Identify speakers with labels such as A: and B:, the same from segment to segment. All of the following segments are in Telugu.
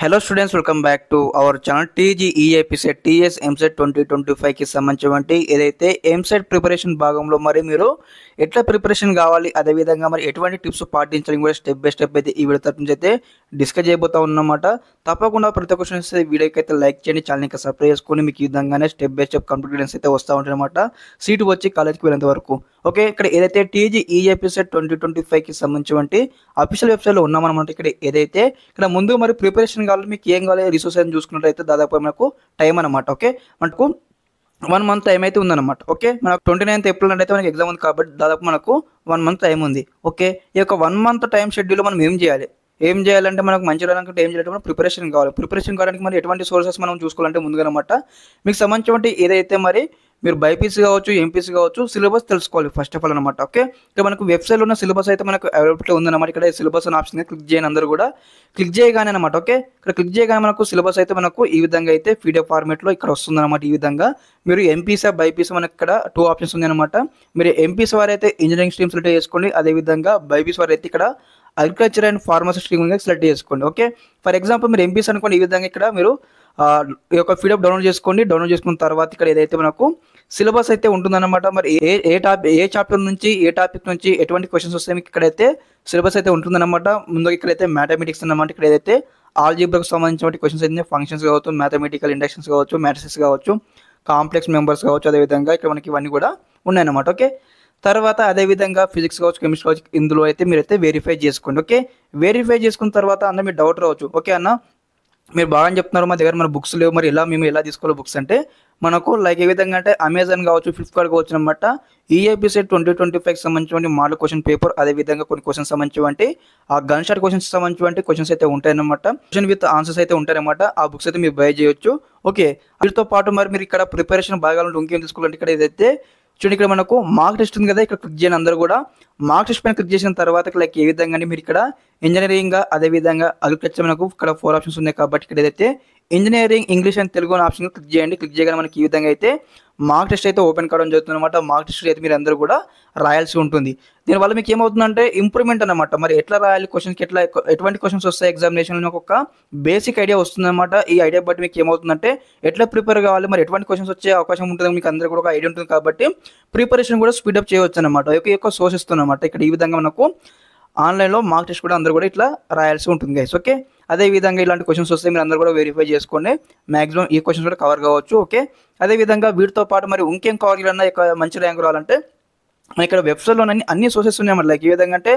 A: Hello students, welcome back to our channel TGEAP CET TS EAMCET 2025కి సంబంధించి ఏదైతే ఎంసెట్ ప్రిపరేషన్ భాగంలో మరి మీరు ఎట్లా ప్రిపరేషన్ కావాలి, అదేవిధంగా మరి ఎటువంటి టిప్స్ పాటించాలి కూడా స్టెప్ బై స్టెప్ అయితే ఈ వీడియో తరపు నుంచి అయితే డిస్కస్ చేయబోతా ఉన్నమాట. తప్పకుండా ప్రతి ఒక్క స్టూడెంట్స్ వీడియోకి అయితే లైక్ చేయండి, ఛానల్కి సబ్స్క్రైబ్ చేసుకొని మీకు ఈ విధంగానే స్టెప్ బై స్టెప్ కాన్ఫిడెన్స్ అయితే వస్తూ ఉంటుంది అనమాట సీటు వచ్చి కాలేజ్కి వెళ్ళేంత వరకు. ఓకే, ఇక్కడ ఏదైతే టీజీఈఏపీ సెట్ 2025కి సంబంధించి అఫీషియల్ వెబ్సైట్లో ఉన్నామన్నమాట. ఇక్కడ ఇక్కడ ముందు మరి ప్రిపరేషన్ కావాలి, మీకు ఏం కావాలి రిసోర్స్ అని చూసుకున్నట్లయితే దాదాపు మనకు టైం అనమాట. ఓకే, మనకు 1 మంత్ టైం అయితే ఉందన్నమాట. ఓకే, మనకు 29th ఏప్రిల్ అంటే మనకి ఎగ్జామ్ ఉంది కాబట్టి దాదాపు మనకు 1 మంత్ టైం ఉంది. ఓకే, ఈ యొక్క 1 మంత్ టైం షెడ్యూల్ మనం ఏం చేయాలంటే మనకు మంచిగా రావాలంటే ఏం చేయాలంటే మనం ప్రిపరేషన్ కావాలి. ప్రిపరేషన్ కావడానికి మరి ఎటువంటి సోర్సెస్ మనం చూసుకోవాలంటే ముందుగా అనమాట మీకు సంబంధించిన ఏదైతే మరి మీరు బైపీసీ కావచ్చు, ఎంపీసీ కావచ్చు, సిలబస్ తెలుసుకోవాలి ఫస్ట్ ఆఫ్ ఆల్ అనమాట. ఓకే, ఇక్కడ మనకు వెబ్సైట్లో ఉన్న సిలబస్ అయితే మనకు అవైలబుల్ ఉందన్నమాట. ఇక్కడ సిలబస్ అనే ఆప్షన్ క్లిక్ చేయని అందరూ కూడా క్లిక్ చేయగానే అనమాట. ఓకే, ఇక్కడ క్లిక్ చేయగానే మనకు సిలబస్ అయితే మనకు ఈ విధంగా అయితే పీడిఎఫ్ ఫార్మేట్లో ఇక్కడ వస్తుందన్నమాట. ఈ విధంగా మీరు ఎంపీసీ బైపీసీ మనకి ఇక్కడ 2 ఆప్షన్స్ ఉంది అనమాట. మీరు ఎంపీసీ వారు అయితే ఇంజనీరింగ్ స్ట్రీమ్ సెలెక్ట్ చేసుకోండి, అదేవిధంగా బైపీసీ వారు అయితే ఇక్కడ agriculture and pharmacy stream select చేసుకోండి. ఓకే, ఫర్ ఎగ్జాంపుల్ మీరు ఎంపీసీ అనుకోండి, ఈ విధంగా ఇక్కడ మీరు ఈ యొక్క పీడిఎఫ్ డౌన్లోడ్ చేసుకోండి. డౌన్లోడ్ చేసుకున్న తర్వాత ఇక్కడ ఏదైతే మనకు సిలబస్ అయితే ఉంటుందన్నమాట. మరి ఏ చాప్టర్ నుంచి ఏ టాపిక్ నుంచి ఎటువంటి క్వశ్చన్స్ వస్తాయి మీకు ఇక్కడైతే సిలబస్ అయితే ఉంటుందన్నమాట. ముందుగా ఇక్కడైతే మ్యాథమెటిక్స్ అన్నమాట. ఇక్కడ ఏదైతే ఆల్జీబ్రాకు సంబంధించిన క్వశ్చన్స్ అయితే ఫంక్షన్స్ కావచ్చు, మ్యాథమెటికల్ ఇండక్షన్స్ కావచ్చు, మ్యాట్రిసెస్ కావచ్చు, కాంప్లెక్స్ మెంబర్స్ కావచ్చు, అదేవిధంగా ఇక్కడ మనకి ఇవన్నీ కూడా ఉన్నాయన్నమాట. ఓకే, తర్వాత అదేవిధంగా ఫిజిక్స్ కావచ్చు, కెమిస్ట్రీ కావచ్చు, ఇందులో అయితే మీరైతే వెరిఫై చేసుకోండి. ఓకే, వెరిఫై చేసుకున్న తర్వాత అందరూ మీరు డౌట్ రావచ్చు, ఓకే అన్న మీరు బాగా చెప్తున్నారు, మా దగ్గర మన బుక్స్ లేవు, మరి మేము ఎలా తీసుకోవాలి బుక్స్ అంటే మనకు లైక్ ఏ విధంగా అంటే అమెజాన్ కావచ్చు, ఫ్లిప్కార్ట్ కావచ్చు అనమాట. ఈఏపీ సెట్ 2025కి సంబంధించిన మోడల్ క్వశ్చన్ పేపర్, అదేవిధంగా కొన్ని క్వశ్చన్స్ సంబంధించి ఆ గన్ షాట్ క్వశ్చన్స్ సంబంధించి క్వశ్చన్స్ అయితే ఉంటాయన్నమాట. క్వశ్చన్ విత్ ఆన్సర్స్ అయితే ఉంటాయన్నమాట. ఆ బుక్స్ అయితే మీరు బై చేయొచ్చు. ఓకే, వీటితో పాటు మరి మీరు ఇక్కడ ప్రిపరేషన్ భాగాలు ఇంకేం తీసుకోవాలంటే ఇక్కడ ఏదైతే చూడండి, ఇక్కడ మనకు మార్క్ టెస్ట్ ఉంది కదా, ఇక్కడ క్లిక్ చేయని అందరూ కూడా మార్క్ టెస్ట్ పైన క్లిక్ చేసిన తర్వాత లైక్ ఏ విధంగా మీరు ఇక్కడ ఇంజనీరింగ్ అదేవిధంగా అగ్రికల్చర్ మనకు ఇక్కడ 4 ఆప్షన్స్ ఉన్నాయి కాబట్టి ఇక్కడ ఏదైతే ఇంజనీరింగ్ ఇంగ్లీష్ అండ్ తెలుగు అనే ఆప్షన్ క్లిక్ చేయండి. క్లిక్ చేయగానే మనకి ఈ విధంగా అయితే మార్క్ టెస్ట్ అయితే ఓపెన్ కావడం జరుగుతుంది అనమాట. మార్క్ టెస్ట్ అయితే మీరు అందరూ కూడా రాయాల్సి ఉంటుంది. దీనివల్ల మీకు ఏమవుతుందంటే ఇంప్రూవ్మెంట్ అనమాట. మరి ఎట్లా రాయాలి క్వశ్చన్కి, ఎటువంటి క్వశ్చన్స్ వస్తాయి ఎగ్జామినేషన్లో ఒక బేసిక్ ఐడియా వస్తుందన్నమాట. ఈ ఐడియా బట్టి మీకు ఏమవుతుందంటే ఎట్లా ప్రిపేర్ కావాలి, మరి ఎటువంటి క్వశ్చన్స్ వచ్చే అవకాశం ఉంటుంది మీకు అందరూ కూడా ఒక ఐడియా ఉంటుంది కాబట్టి ప్రిపరేషన్ కూడా స్పీడప్ చేయవచ్చు అనమాట. యొక్క సోర్స్ ఇస్తుందన్నమాట. ఇక్కడ ఈ విధంగా మనకు ఆన్లైన్లో మార్క్ టెస్ట్ కూడా అందరూ కూడా ఇట్లా రాయాల్సి ఉంటుంది గైస్. ఓకే, అదేవిధంగా ఇలాంటి క్వశ్చన్స్ వస్తే మీరు అందరూ కూడా వెరిఫై చేసుకోండి. మ్యాక్సిమం ఈ క్వశ్చన్స్ కూడా కవర్ కావచ్చు. ఓకే, అదేవిధంగా వీటితో పాటు మరి ఇంకేం కవర్ చేయాలన్నా ఇక మంచి ర్యాంక్ రావాలంటే ఇక్కడ వెబ్సైట్లో అన్ని సోర్సెస్ ఉన్నాయన్నమాట. లైక్ ఈ విధంగా అంటే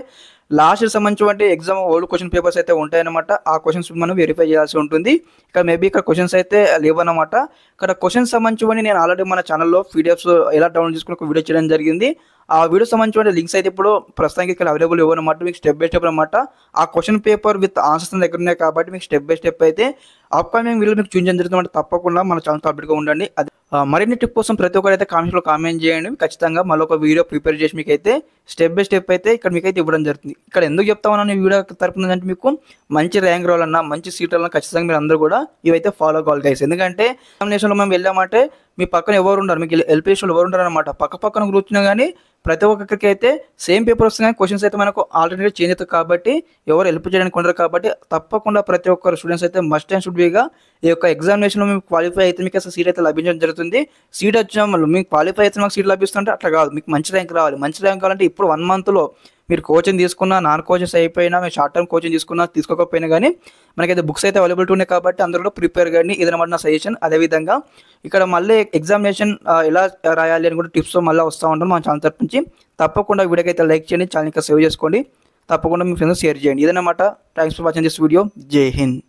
A: లాస్ట్ సంబంధించి ఎగ్జామ్ ఓల్డ్ క్వశ్చన్ పేపర్స్ అయితే ఉంటాయన్నమాట. ఆ క్వశ్చన్స్ మనం వెరిఫై చేయాల్సి ఉంటుంది. ఇక్కడ మేబీ ఇక్కడ క్వశ్చన్స్ అయితే లేవన్నమాట. ఇక్కడ క్వశ్చన్స్ సంబంధించి నేను ఆల్రెడీ మన ఛానల్లో పీడిఎఫ్స్ ఎలా డౌన్లోడ్ చేసుకుని ఒక వీడియో చేయడం జరిగింది. ఆ వీడియో సంబంధించిన లింక్స్ అయితే ఇప్పుడు ప్రస్తుతానికి ఇక్కడ అవైలబుల్ ఇవ్వనమాట. మీకు స్టెప్ బై స్టెప్ అనమాట ఆ క్వశ్చన్ పేపర్ విత్ ఆన్సర్స్ దగ్గర ఉన్నాయి కాబట్టి మీకు స్టెప్ బై స్టెప్ అయితే అప్కమింగ్ వీడియో మీకు చూపించడం జరుగుతుంది. తప్పకుండా మన ఛానల్ అప్డేట్గా ఉండండి. మరిన్ని టిప్ కోసం ప్రతి ఒక్కరు అయితే కామెంట్స్లో కామెంట్ చేయండి. ఖచ్చితంగా మళ్ళీ ఒక వీడియో ప్రిపేర్ చేసి మీకు అయితే స్టెప్ బై స్టెప్ అయితే ఇక్కడ మీకు అయితే ఇవ్వడం జరుగుతుంది. ఇక్కడ ఎందుకు చెప్తామన్నా ఈ వీడియో తరపున అంటే మీకు మంచి ర్యాంక్ రావాలన్నా, మంచి సీట్ రావాలన్నా ఖచ్చితంగా మీరు అందరూ కూడా ఇవైతే ఫాలో కావాలి గైస్. ఎందుకంటే ఎగ్జామినేషన్లో మేము వెళ్ళామంటే మీ పక్కన ఎవరు ఉండరు, మీకు ఎల్పీఎస్లో ఎవరు ఉండరు అనమాట. పక్కన కూర్చున్నా కానీ ప్రతి ఒక్కరికి అయితే సేమ్ పేపర్ వస్తుంది కానీ క్వశ్చన్స్ అయితే మనకు ఆల్టర్నేట్ చేంజ్ అవుతుంది కాబట్టి ఎవరు హెల్ప్ చేయడానికి ఉండరు కాబట్టి తప్పకుండా ప్రతి ఒక్కరు స్టూడెంట్స్ అయితే మస్ట్ అండ్ షుడ్ బీగా ఈ యొక్క ఎగ్జామినేషన్లో మీకు క్వాలిఫై అయితే మీకు అసలు సీట్ అయితే లభించడం జరుగుతుంది. సీట్ వచ్చాం మీకు క్వాలిఫై అయితే మాకు సీట్ లభిస్తుంటే అట్లా కాదు, మీకు మంచి ర్యాంక్ రావాలి. మంచి ర్యాంక్ కావాలంటే ఇప్పుడు 1 మంత్లో మీరు కోచింగ్ తీసుకున్నా, నాన్ కోచింగ్స్ అయిపోయినా, మీరు షార్ట్ టర్మ్ కోచింగ్ తీసుకున్నా తీసుకోకపోయినా కానీ మనకైతే బుక్స్ అయితే అవైలబిలిటీ ఉన్నాయి కాబట్టి అందరూ ప్రిపేర్ కానీ ఇదన్నమాట నా సజెషన్. అదేవిధంగా ఇక్కడ మళ్ళీ ఎగ్జామినేషన్ ఎలా రాయాలి అని కూడా టిప్స్ మళ్ళీ వస్తూ ఉంటాను మన ఛానల్ తరపు నుంచి. తప్పకుండా వీడియోకి అయితే లైక్ చేయండి, ఛానల్కి సేవ్ చేసుకోండి, తప్పకుండా మీ ఫ్రెండ్స్ షేర్ చేయండి. ఇదన్నమాట. Thanks for watching this video. జై హింద్.